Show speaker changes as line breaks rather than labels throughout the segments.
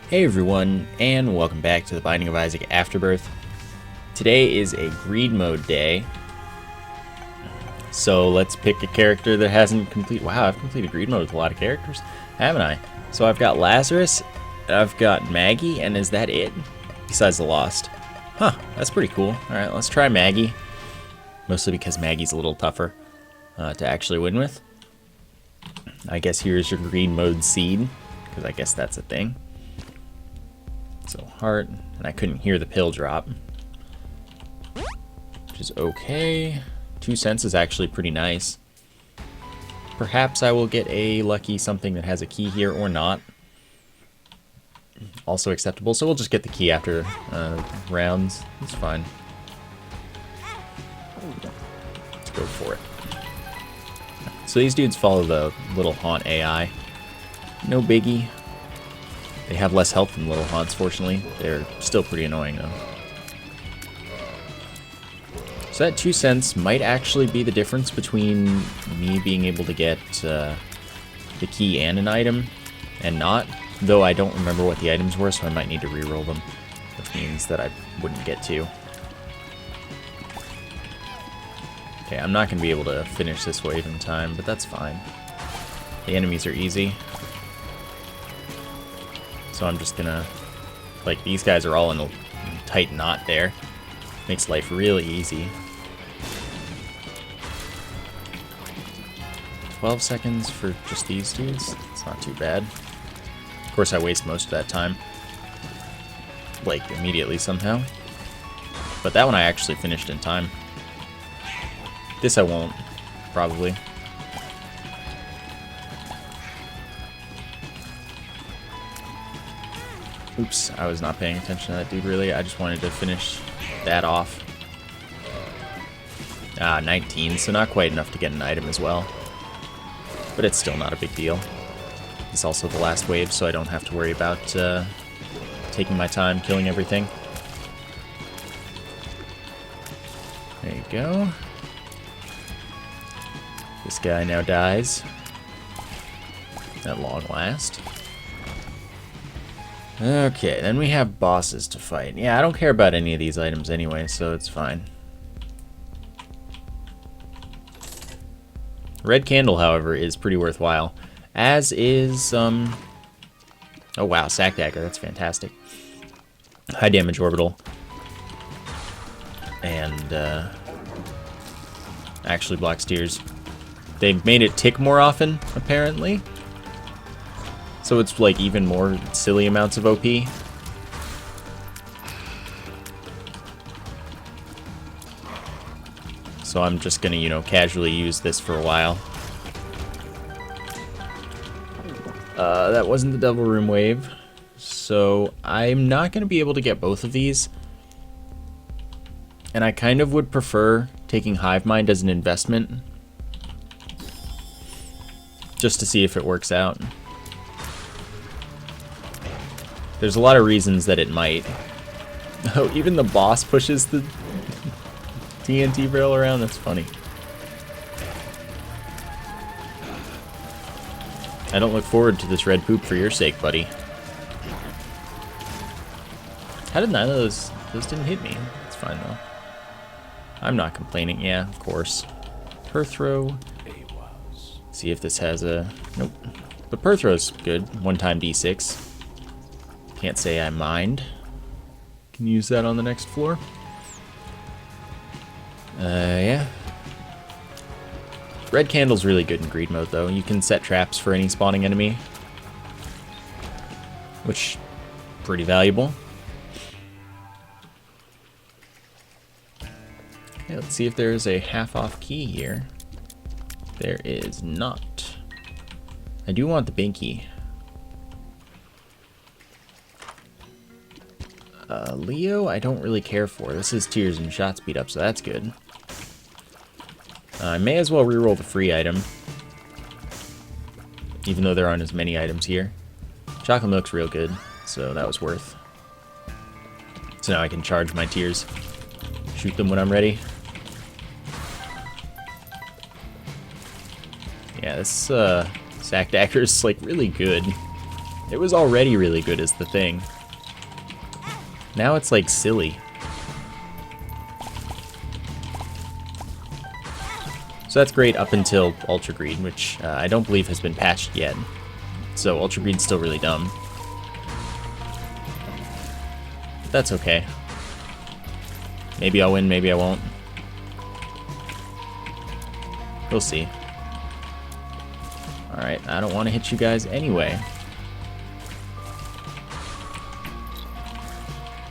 Hey everyone, and welcome back to the Binding of Isaac Afterbirth. Today is a greed mode day, so let's pick a character that hasn't completed. Wow, I've completed greed mode with a lot of characters, haven't I? So I've got Lazarus, I've got Maggie, and is that it? Besides the Lost. Huh, that's pretty cool. Alright, let's try Maggie. Mostly because Maggie's a little tougher to actually win with. I guess here's your greed mode seed, because I guess that's a thing. So heart, and I couldn't hear the pill drop, which is okay. 2 cents is actually pretty nice. Perhaps I will get a lucky something that has a key here or not. Also acceptable, so we'll just get the key after rounds. It's fine. Let's go for it. So these dudes follow the Little Haunt AI. No biggie. They have less health than Little Haunts, fortunately. They're still pretty annoying, though. So that 2 cents might actually be the difference between me being able to get the key and an item and not. Though I don't remember what the items were, so I might need to re-roll them. Which means that I wouldn't get to. Okay, I'm not going to be able to finish this wave in time, but that's fine. The enemies are easy. So I'm just gonna, like, these guys are all in a tight knot there. Makes life really easy. 12 seconds for just these dudes. It's not too bad. Of course I waste most of that time. Like, immediately somehow. But that one I actually finished in time. This I won't, probably. Oops, I was not paying attention to that dude, really. I just wanted to finish that off. 19, so not quite enough to get an item as well. But it's still not a big deal. It's also the last wave, so I don't have to worry about taking my time, killing everything. There you go. This guy now dies. At long last. Okay, then we have bosses to fight. Yeah, I don't care about any of these items anyway, so it's fine. Red Candle, however, is pretty worthwhile. As is, oh wow, Sack Dagger, that's fantastic. High damage orbital. And, actually blocks tears. They've made it tick more often, apparently. So it's like even more silly amounts of OP. So I'm just gonna, you know, casually use this for a while. That wasn't the Devil Room wave. So I'm not gonna be able to get both of these. And I kind of would prefer taking Hive Mind as an investment. Just to see if it works out. There's a lot of reasons that it might. Oh, even the boss pushes the TNT barrel around? That's funny. I don't look forward to this red poop for your sake, buddy. How did none of those didn't hit me? It's fine, though. I'm not complaining. Yeah, of course. Perthrow. See if this has a... Nope. But Perthrow's good. One-time D6. Can't say I mind. Can use that on the next floor. Yeah. Red Candle's really good in greed mode, though. You can set traps for any spawning enemy, which pretty valuable. Okay, let's see if there's a half-off key here. There is not. I do want the Binky. Leo, I don't really care for. This is tears and shot speed up, so that's good. I may as well reroll the free item, even though there aren't as many items here. Chocolate milk's real good, so that was worth. So now I can charge my tears, shoot them when I'm ready. Yeah, this Sack Dagger is like really good. It was already really good as the thing. Now it's like silly. So that's great up until Ultra Greed, which I don't believe has been patched yet. So Ultra Greed's still really dumb. But that's okay. Maybe I'll win, maybe I won't. We'll see. Alright, I don't want to hit you guys anyway.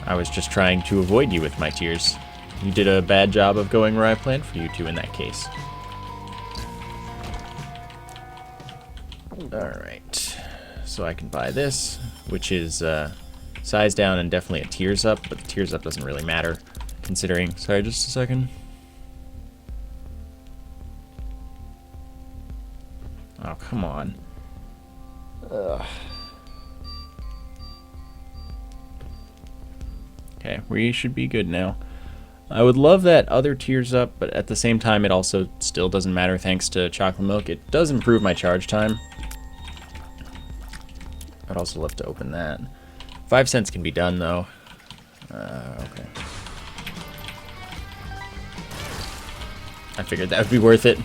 I was just trying to avoid you with my tears. You did a bad job of going where I planned for you to in that case. Alright, so I can buy this, which is size down and definitely a tears up, but the tears up doesn't really matter, considering... Sorry, just a second. Oh, come on. Ugh. Okay, we should be good now. I would love that other tears up, but at the same time, it also still doesn't matter thanks to chocolate milk. It does improve my charge time. I'd also love to open that. 5 cents can be done, though. Okay. I figured that would be worth it.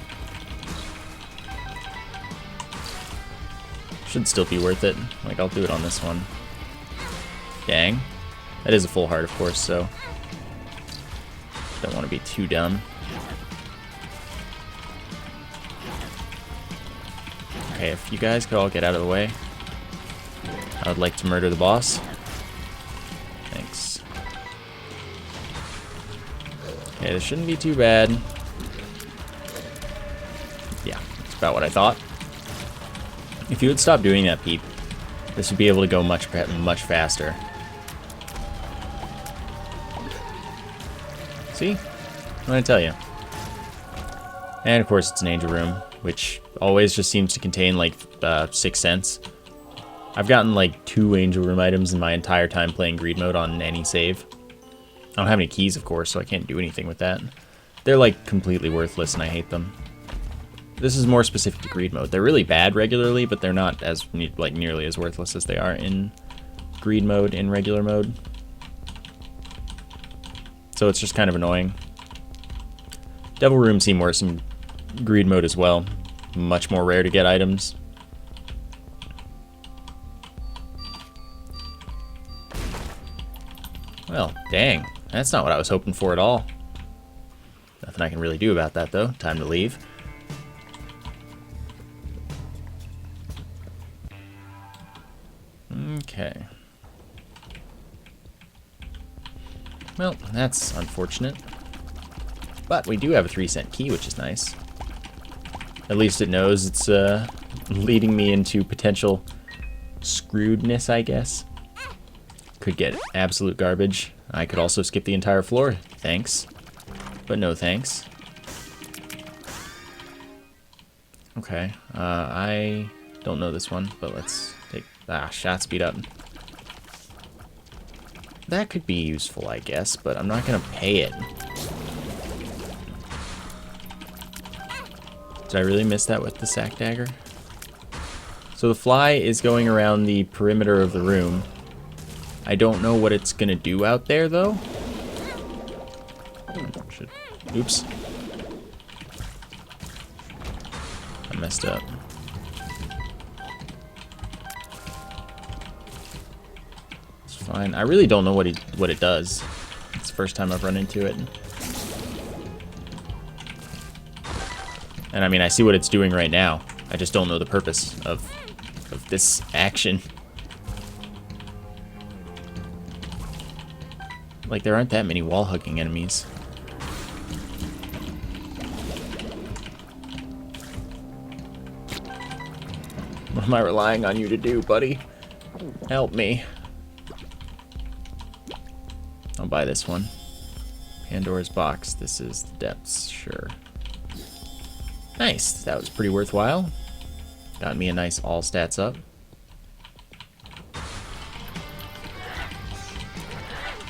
Should still be worth it. Like, I'll do it on this one. Dang. That is a full heart, of course, so... Don't want to be too dumb. Okay, if you guys could all get out of the way. I would like to murder the boss. Thanks. Okay, this shouldn't be too bad. Yeah, that's about what I thought. If you would stop doing that, Peep, this would be able to go much faster. See? What did I tell you? And of course it's an angel room, which always just seems to contain like 6 cents. I've gotten like 2 angel room items in my entire time playing greed mode on any save. I don't have any keys, of course, so I can't do anything with that. They're like completely worthless and I hate them. This is more specific to greed mode. They're really bad regularly, but they're not as like nearly as worthless as they are in greed mode in regular mode. So it's just kind of annoying. Devil rooms seem worse in greed mode as well. Much more rare to get items. Well, dang. That's not what I was hoping for at all. Nothing I can really do about that, though. Time to leave. Okay. Well, that's unfortunate. But we do have a 3-cent key, which is nice. At least it knows it's leading me into potential screwedness, I guess. Could get absolute garbage. I could also skip the entire floor. Thanks. But no thanks. Okay. I don't know this one, but let's take... shot speed up. That could be useful, I guess, but I'm not going to pay it. Did I really miss that with the sack dagger? So the fly is going around the perimeter of the room. I don't know what it's going to do out there, though. Oops. I messed up. It's fine. I really don't know what it does. It's the first time I've run into it. And I mean, I see what it's doing right now. I just don't know the purpose of this action. Like, there aren't that many wall-hugging enemies. What am I relying on you to do, buddy? Help me. I'll buy this one. Pandora's box. This is the depths, sure. Nice. That was pretty worthwhile. Got me a nice all stats up.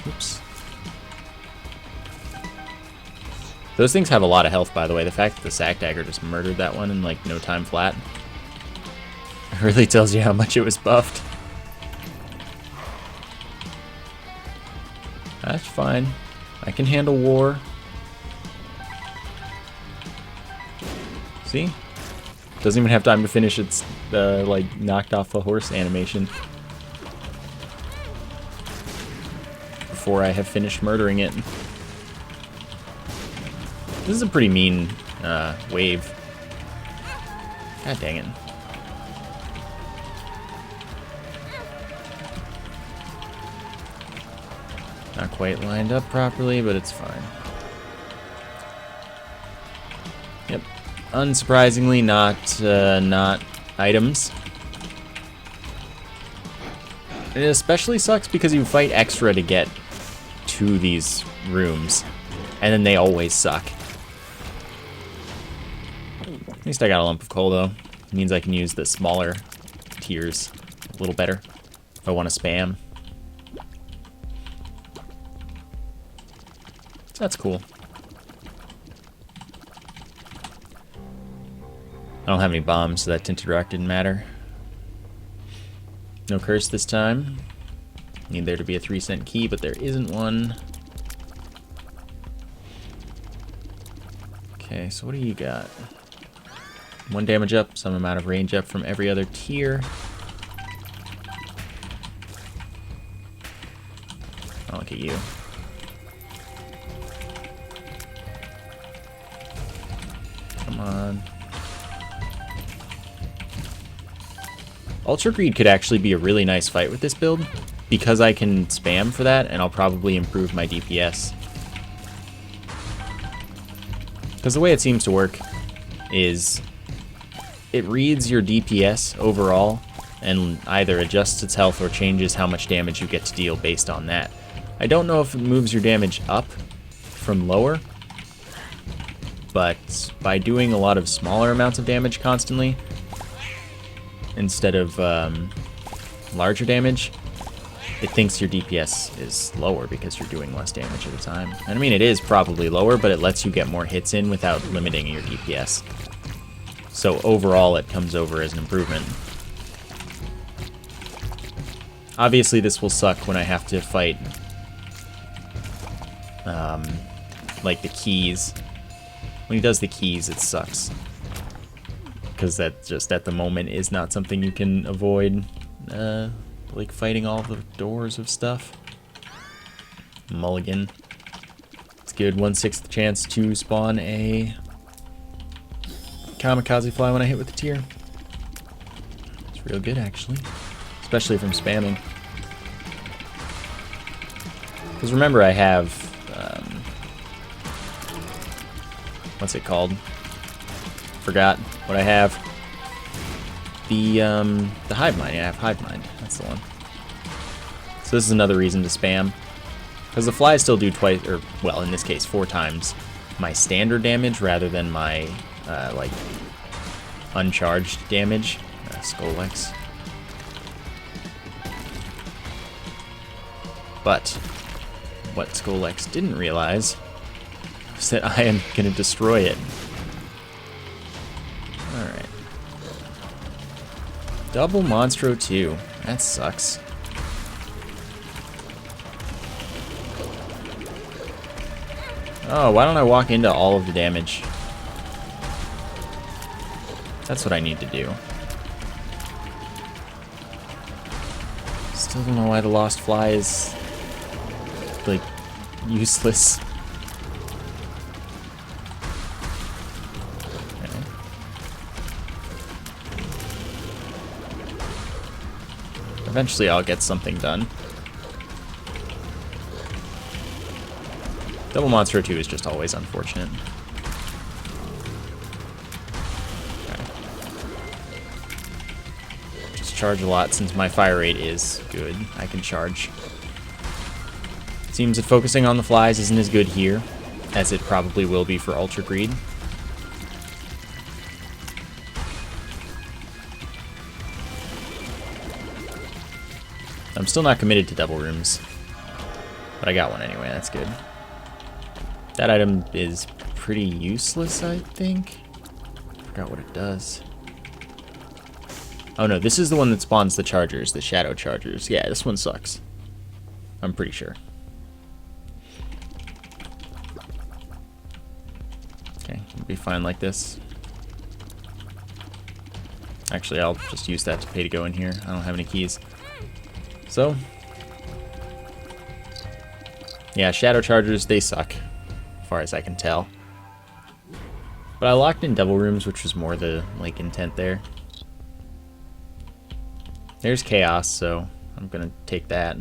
Oops. Those things have a lot of health, by the way. The fact that the sack dagger just murdered that one in like no time flat really tells you how much it was buffed. That's fine. I can handle war. See? Doesn't even have time to finish its, like, knocked off a horse animation. Before I have finished murdering it. This is a pretty mean, wave. God dang it. Not quite lined up properly, but it's fine. Yep. Unsurprisingly, not items. It especially sucks because you fight extra to get to these rooms, and then they always suck. At least I got a lump of coal, though. It means I can use the smaller tiers a little better if I want to spam. So that's cool. I don't have any bombs, so that tinted rock didn't matter. No curse this time. Need there to be a 3-cent key, but there isn't one. Okay, so what do you got? 1 damage up, some amount of range up from every other tier. Oh, look at you. Come on. Ultra Greed could actually be a really nice fight with this build, because I can spam for that, and I'll probably improve my DPS. Because the way it seems to work is it reads your DPS overall and either adjusts its health or changes how much damage you get to deal based on that. I don't know if it moves your damage up from lower, but by doing a lot of smaller amounts of damage constantly, instead of larger damage, it thinks your DPS is lower because you're doing less damage at a time. And I mean, it is probably lower, but it lets you get more hits in without limiting your DPS. So overall, it comes over as an improvement. Obviously, this will suck when I have to fight, like the keys. When he does the keys, it sucks. Because that just, at the moment, is not something you can avoid, like fighting all the doors of stuff. Mulligan. It's good, 1/6 chance to spawn a kamikaze fly when I hit with the tier. It's real good, actually. Especially from spamming. Because remember, I have, what's it called? Forgot what I have. The hive mind. Yeah, I have hive mind. That's the one. So this is another reason to spam. Because the flies still do twice, or, well, in this case, 4 times my standard damage rather than my, like, uncharged damage. Skolex. But what Skolex didn't realize is that I am going to destroy it. Alright. Double Monstro 2. That sucks. Oh, why don't I walk into all of the damage? That's what I need to do. Still don't know why the Lost Fly is, like, useless. Okay. Eventually I'll get something done. Double Monstro 2 is just always unfortunate. Okay. Just charge a lot since my fire rate is good. I can charge. Seems that focusing on the flies isn't as good here as it probably will be for Ultra Greed. I'm still not committed to double rooms, but I got one anyway, that's good. That item is pretty useless, I think. Forgot what it does. Oh no, this is the one that spawns the chargers, the shadow chargers. Yeah, this one sucks. I'm pretty sure. I'll be fine like this. Actually, I'll just use that to pay to go in here. I don't have any keys. So, yeah, Shadow Chargers, they suck, as far as I can tell. But I locked in Devil Rooms, which was more the, like, intent there. There's Chaos, so I'm gonna take that.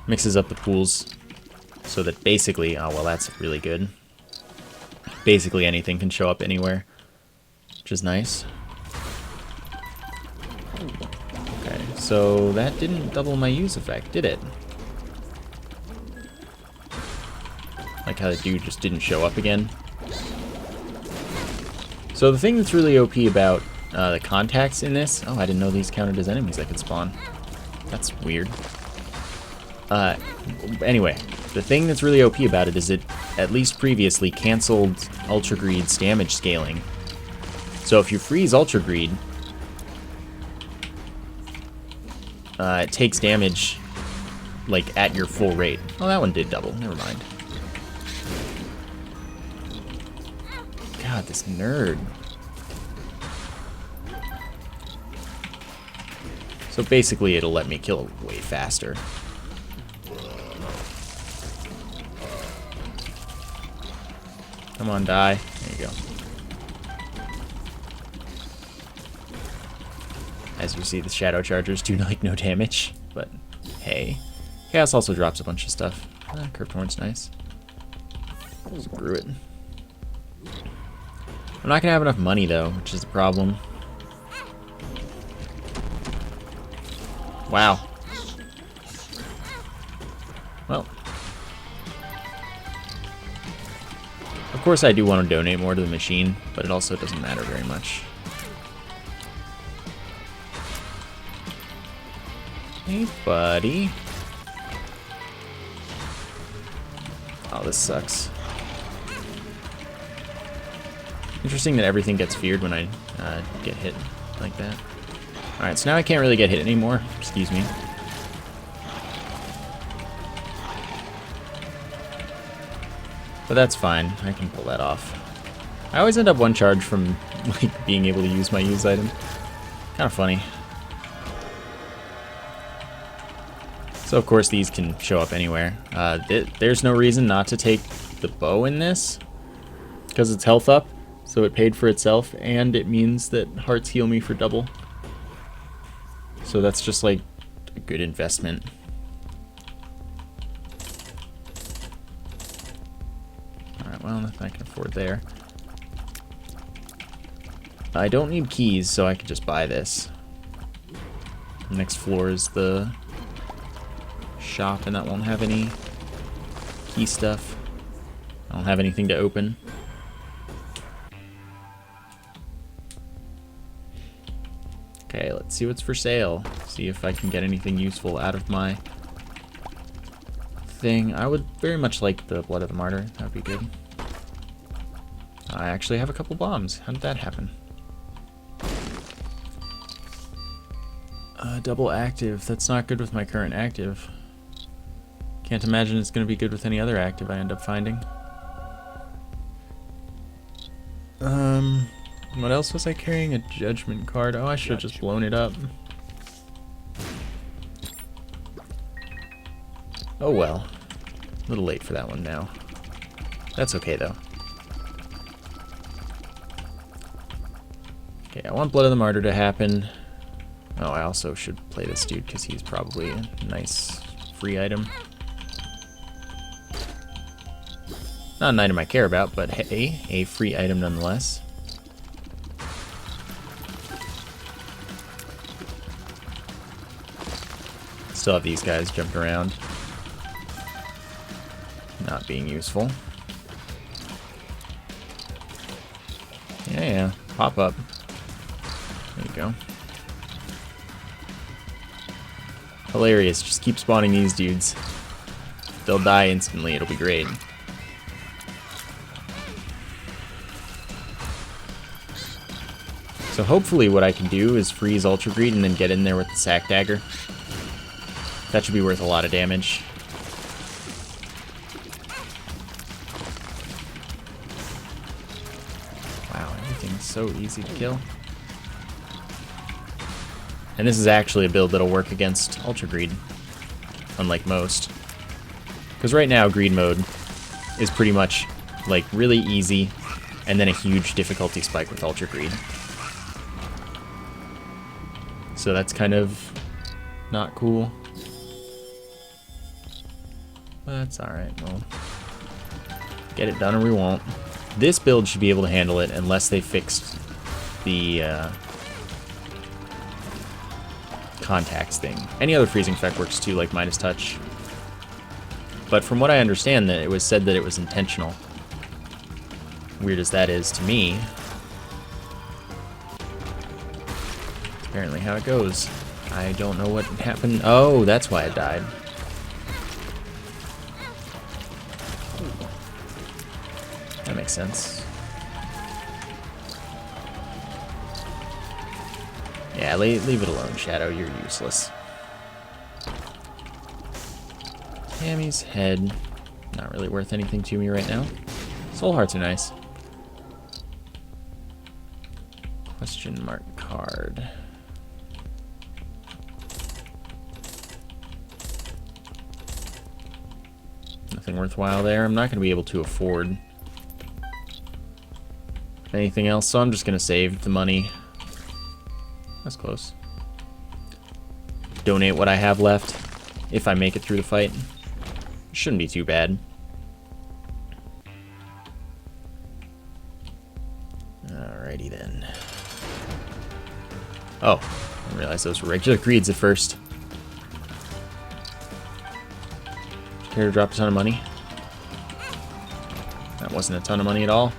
Mixes up the pools so that basically, oh, well, that's really good. Basically anything can show up anywhere, which is nice. Okay, so that didn't double my use effect, did it? Like how the dude just didn't show up again. So the thing that's really OP about the contacts in this... Oh, I didn't know these counted as enemies I could spawn. That's weird. Anyway, the thing that's really OP about it is it, at least previously, canceled Ultra Greed's damage scaling. So if you freeze Ultra Greed, it takes damage, like, at your full rate. Oh, that one did double. Never mind. God, this nerd. So basically, it'll let me kill way faster. Come on, die. There you go. As you see, the Shadow Chargers do like no damage, but hey. Chaos also drops a bunch of stuff. Curved Horn's nice. Just brew it. I'm not gonna have enough money though, which is the problem. Wow. Well. Of course I do want to donate more to the machine, but it also doesn't matter very much. Hey, buddy. Oh, this sucks. Interesting that everything gets feared when I get hit like that. Alright, so now I can't really get hit anymore. Excuse me. But that's fine. I can pull that off. I always end up one charge from like being able to use my use item. Kind of funny. So of course these can show up anywhere. There's no reason not to take the bow in this, because it's health up, so it paid for itself, and it means that hearts heal me for double. So that's just like a good investment. Alright, well, nothing I can afford there. I don't need keys, so I can just buy this. The next floor is the shop, and that won't have any key stuff. I don't have anything to open. Okay, let's see what's for sale. See if I can get anything useful out of my thing. I would very much like the Blood of the Martyr. That would be good. I actually have a couple bombs. How did that happen? Double active. That's not good with my current active. Can't imagine it's going to be good with any other active I end up finding. What else was I carrying? A judgment card. Oh, I should have just blown it up. Oh well. A little late for that one now. That's okay though. Okay, I want Blood of the Martyr to happen. Oh, I also should play this dude because he's probably a nice free item. Not an item I care about, but hey, a free item nonetheless. Still have these guys jumping around. Not being useful. Yeah, pop up. There you go. Hilarious, just keep spawning these dudes. They'll die instantly, it'll be great. So hopefully what I can do is freeze Ultra Greed and then get in there with the Sack Dagger. That should be worth a lot of damage. so easy to kill. And this is actually a build that'll work against Ultra Greed, unlike most. Because right now, Greed mode is pretty much like really easy, and then a huge difficulty spike with Ultra Greed. So that's kind of not cool. But that's alright, we'll get it done or we won't. This build should be able to handle it unless they fixed the contacts thing. Any other freezing effect works too, like minus touch. But from what I understand, that it was said that it was intentional. Weird as that is to me. Apparently how it goes. I don't know what happened. Oh, that's why it died. That makes sense. Yeah, leave it alone, Shadow. You're useless. Tammy's head. Not really worth anything to me right now. Soul hearts are nice. Question mark card. Nothing worthwhile there. I'm not going to be able to afford anything else, so I'm just going to save the money. That's close. Donate what I have left if I make it through the fight. Shouldn't be too bad. Alrighty then. Oh, I didn't realize those were regular greeds at first. Care to drop a ton of money? That wasn't a ton of money at all.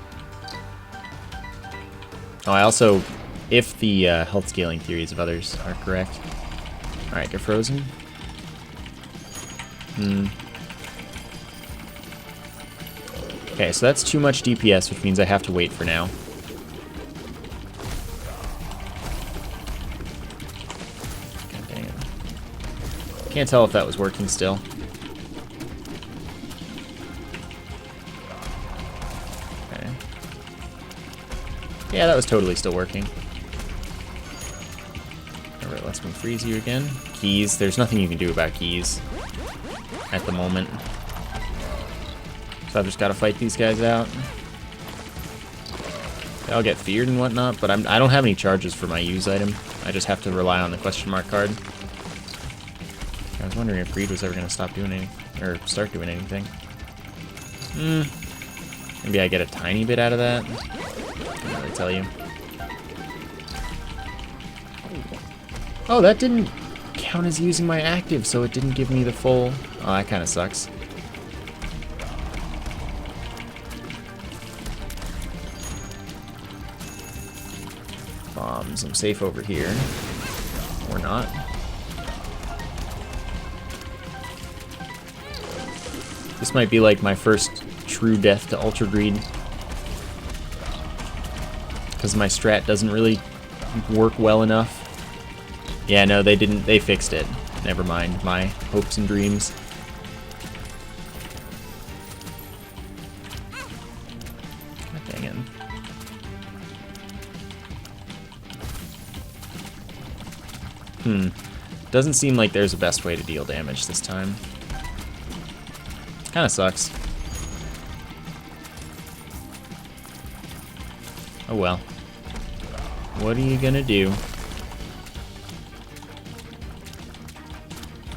Oh, I also, if the health scaling theories of others are correct. Alright, get frozen. Okay, so that's too much DPS, which means I have to wait for now. God dang it. Can't tell if that was working still. Okay. Yeah, that was totally still working. Alright, lets me freeze you again. Keys, there's nothing you can do about keys at the moment. So I've just got to fight these guys out. I'll get feared and whatnot, but I don't have any charges for my use item. I just have to rely on the question mark card. I was wondering if Greed was ever going to stop doing anything, or start doing anything. Maybe I get a tiny bit out of that. Can't really tell you. Oh, that didn't count as using my active, so it didn't give me the full... Oh, that kind of sucks. Bombs. I'm safe over here. Or not. This might be like my first true death to Ultra Greed. Because my strat doesn't really work well enough. Yeah, no, they didn't. They fixed it. Never mind my hopes and dreams. God dang it. Doesn't seem like there's a best way to deal damage this time. Kinda sucks. Oh well. What are you gonna do?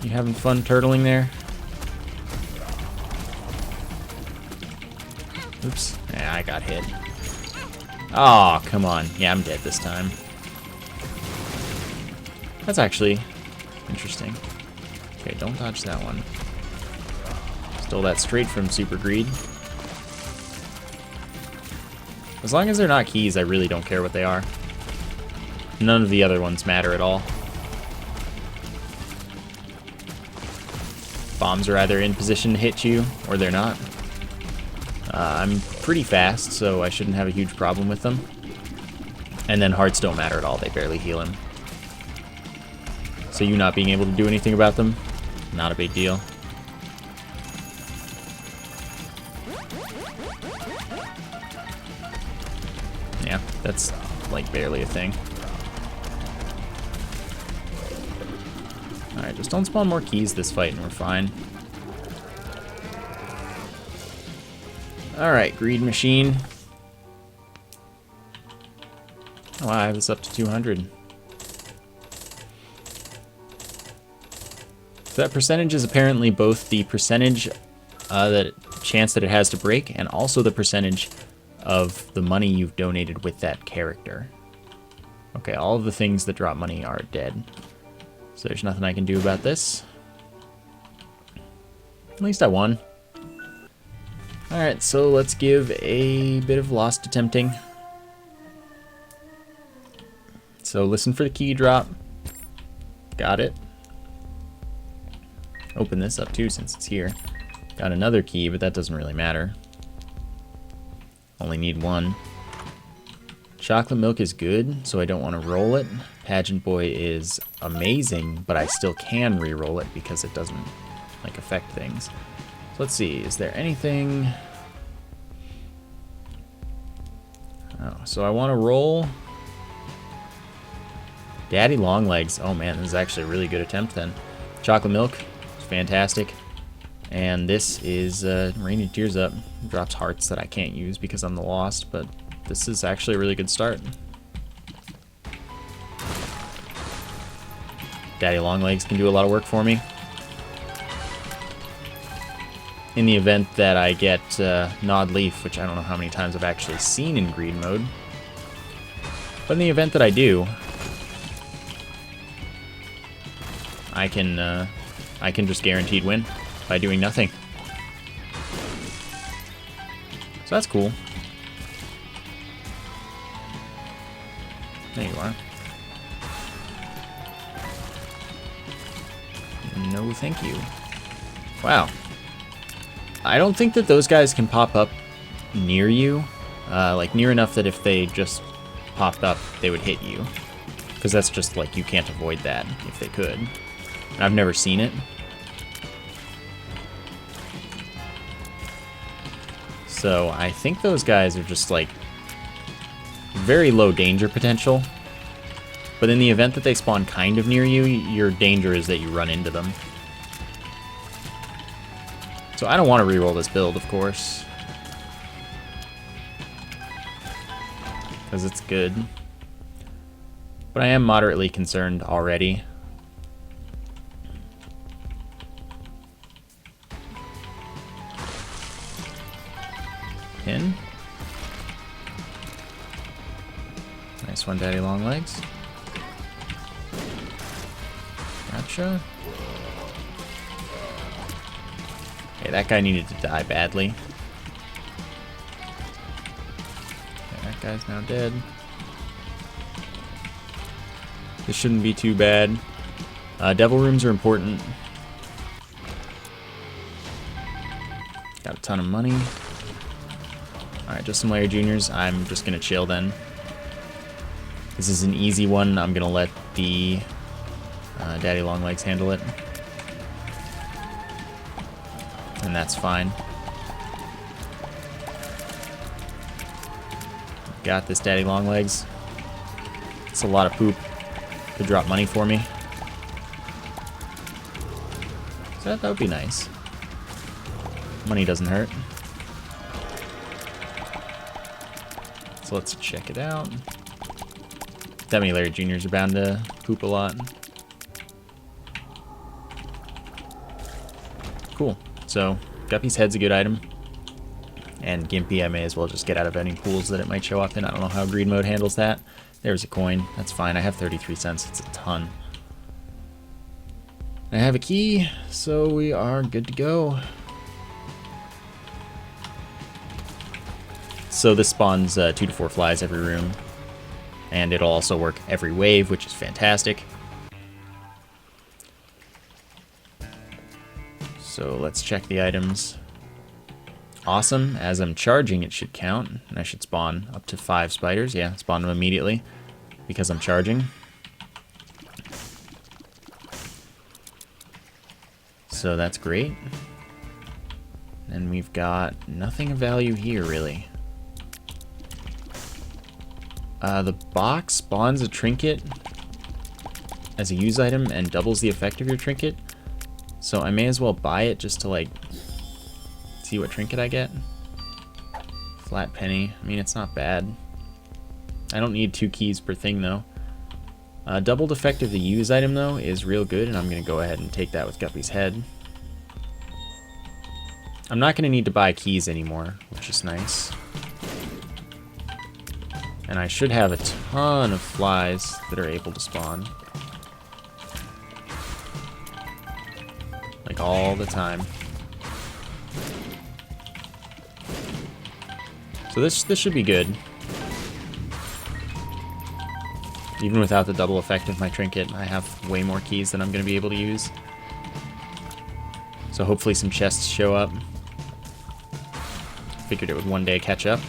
You having fun turtling there? Oops. Yeah, I got hit. Oh, come on. Yeah, I'm dead this time. That's actually interesting. Okay, don't dodge that one. Stole that straight from Super Greed. As long as they're not keys, I really don't care what they are. None of the other ones matter at all. Bombs are either in position to hit you, or they're not. I'm pretty fast, so I shouldn't have a huge problem with them. And then hearts don't matter at all, they barely heal him. So you not being able to do anything about them, not a big deal. Yeah, that's like barely a thing. Alright, just don't spawn more keys this fight and we're fine. Alright, greed machine. Oh, wow, I have this up to 200. So that percentage is apparently both the percentage that chance that it has to break and also the percentage of the money you've donated with that character. Okay, all of the things that drop money are dead. So there's nothing I can do about this. At least I won. Alright, so let's give a bit of lost attempting. So listen for the key drop. Got it. Open this up too since it's here. Got another key, but that doesn't really matter. Only need one. Chocolate milk is good, so I don't want to roll it. Pageant boy is amazing, but I still can re-roll it because it doesn't like affect things. So let's see, is there anything? Oh, so I want to roll Daddy Longlegs. Oh man, this is actually a really good attempt then. Chocolate milk is fantastic. And this is Rainy Tears Up. Drops hearts that I can't use because I'm the lost, but this is actually a really good start. Daddy Longlegs can do a lot of work for me. In the event that I get Gnawed Leaf, which I don't know how many times I've actually seen in greed mode. But in the event that I do, I can just guaranteed win by doing nothing. So that's cool. There you are. No, thank you. Wow. I don't think that those guys can pop up near you. Like, near enough that if they just popped up, they would hit you. Because that's just, like, you can't avoid that if they could. And I've never seen it. So I think those guys are just, like, very low danger potential. But in the event that they spawn kind of near you, your danger is that you run into them. So I don't want to reroll this build, of course. Because it's good. But I am moderately concerned already. Pin. Nice one, Daddy Longlegs. Gotcha. Okay, that guy needed to die badly. Okay, that guy's now dead. This shouldn't be too bad. Devil rooms are important. Got a ton of money. Alright, just some layer juniors. I'm just gonna chill then. This is an easy one. I'm gonna let the Daddy Longlegs handle it. And that's fine. Got this, Daddy Longlegs. It's a lot of poop. Could drop money for me. So that would be nice. Money doesn't hurt. So let's check it out. Demi Larry Juniors are bound to poop a lot. Cool. So Guppy's Head's a good item. And Gimpy I may as well just get out of any pools that it might show up in. I don't know how greed mode handles that. There's a coin. That's fine. I have 33 cents. It's a ton. I have a key, so we are good to go. So this spawns 2 to 4 flies every room. And it'll also work every wave, which is fantastic. So let's check the items. Awesome. As I'm charging, it should count. And I should spawn up to 5 spiders. Yeah, spawn them immediately because I'm charging. So that's great. And we've got nothing of value here, really. The box spawns a trinket as a use item and doubles the effect of your trinket. So I may as well buy it just to, like, see what trinket I get. Flat penny. I mean, it's not bad. I don't need 2 keys per thing, though. Doubled effect of the use item, though, is real good, and I'm going to go ahead and take that with Guppy's head. I'm not going to need to buy keys anymore, which is nice. And I should have a ton of flies that are able to spawn. Like, all the time. So this should be good. Even without the double effect of my trinket, I have way more keys than I'm going to be able to use. So hopefully some chests show up. Figured it would one day catch up.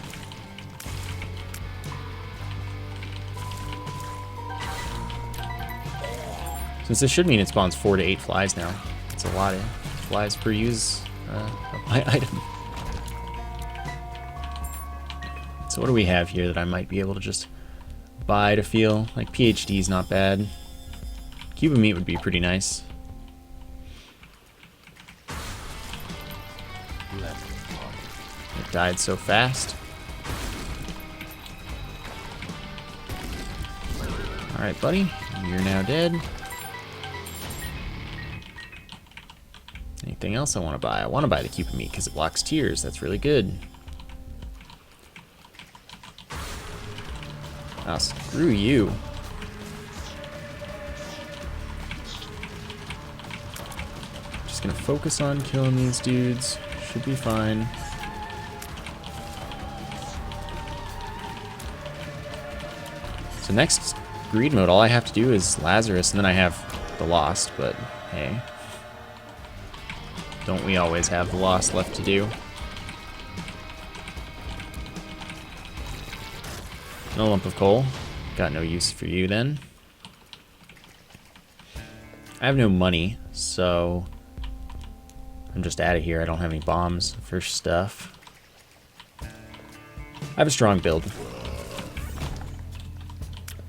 Since this should mean it spawns 4 to 8 flies now. It's a lot of flies per use of my item. So what do we have here that I might be able to just buy to feel? Like PhD is not bad. Cube of meat would be pretty nice. It died so fast. Alright, buddy. You're now dead. Anything else I want to buy? I want to buy the cube of meat because it blocks tears. That's really good. Ah, screw you. Just gonna focus on killing these dudes. Should be fine. So next greed mode, all I have to do is Lazarus, and then I have the Lost, but hey. Don't we always have the Lost left to do? No lump of coal. Got no use for you then. I have no money, so I'm just out of here. I don't have any bombs for stuff. I have a strong build.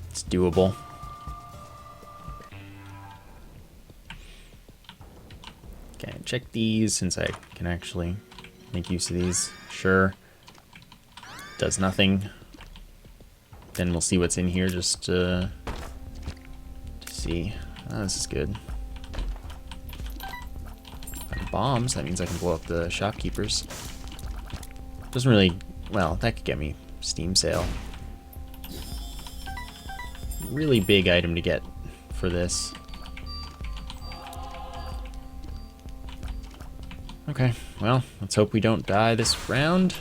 It's doable. Okay, check these since I can actually make use of these. Sure. Does nothing. Then we'll see what's in here just to see. Oh, this is good. Bombs, that means I can blow up the shopkeepers. Doesn't really, well, that could get me Steam sale. Really big item to get for this. Okay, well, let's hope we don't die this round.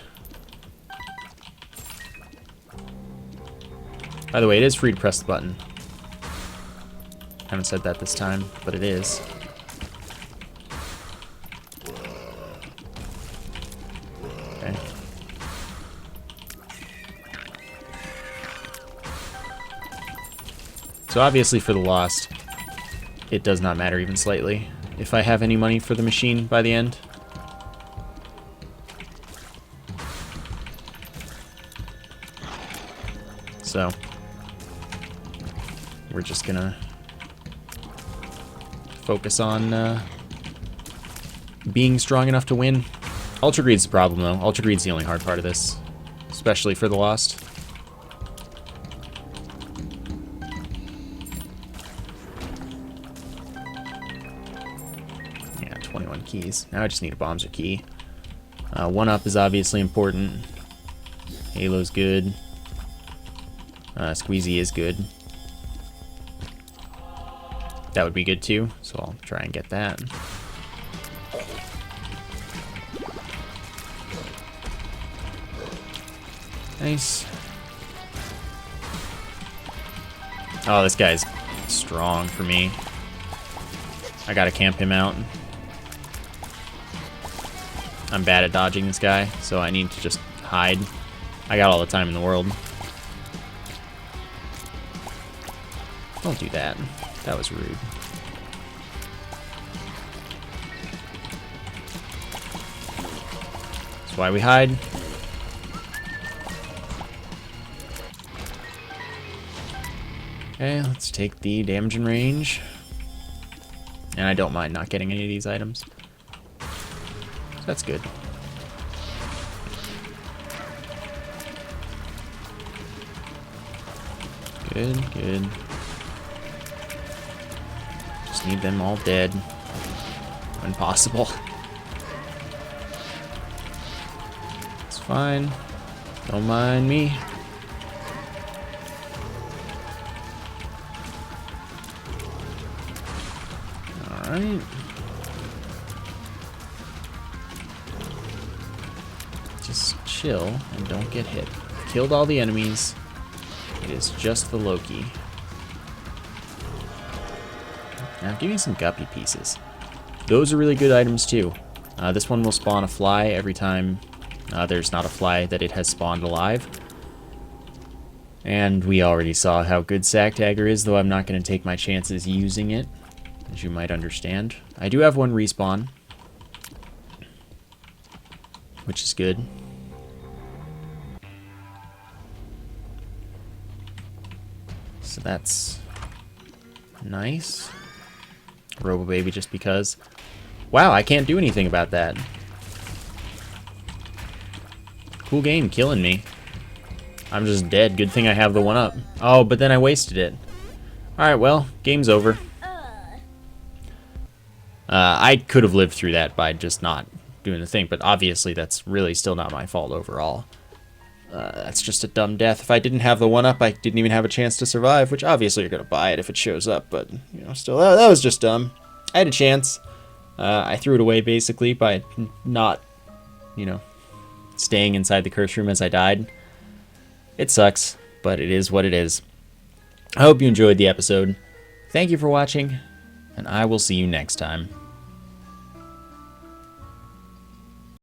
By the way, it is free to press the button. Haven't said that this time, but it is. Okay. So obviously for the Lost, it does not matter even slightly if I have any money for the machine by the end. So we're just gonna focus on being strong enough to win. Ultra Greed's the problem, though. Ultra Greed's the only hard part of this, especially for the Lost. Yeah, 21 keys. Now I just need a bombs or key. 1-up is obviously important. Halo's good. Squeezy is good. That would be good too, so I'll try and get that. Nice. Oh, this guy's strong for me. I gotta camp him out. I'm bad at dodging this guy, so I need to just hide. I got all the time in the world. Don't do that. That was rude. That's why we hide. Okay, let's take the damage and range. And I don't mind not getting any of these items. So that's good. Good, good. Just need them all dead when possible. It's fine. Don't mind me. Alright. Just chill and don't get hit. Killed all the enemies. It is just the Loki. Now give me some guppy pieces. Those are really good items too. This one will spawn a fly every time there's not a fly that it has spawned alive. And we already saw how good Sack Dagger is, though I'm not going to take my chances using it, as you might understand. I do have one respawn, which is good. So that's nice. Robo Baby just because. Wow, I can't do anything about that. Cool game, killing me. I'm just dead. Good thing I have the 1-up. Oh, but then I wasted it. Alright, well, game's over. I could have lived through that by just not doing the thing, but obviously that's really still not my fault overall. That's just a dumb death. If I didn't have the 1-up, I didn't even have a chance to survive, which obviously you're going to buy it if it shows up, but, you know, still, that was just dumb. I had a chance. I threw it away, basically, by not, you know, staying inside the curse room as I died. It sucks, but it is what it is. I hope you enjoyed the episode. Thank you for watching, and I will see you next time.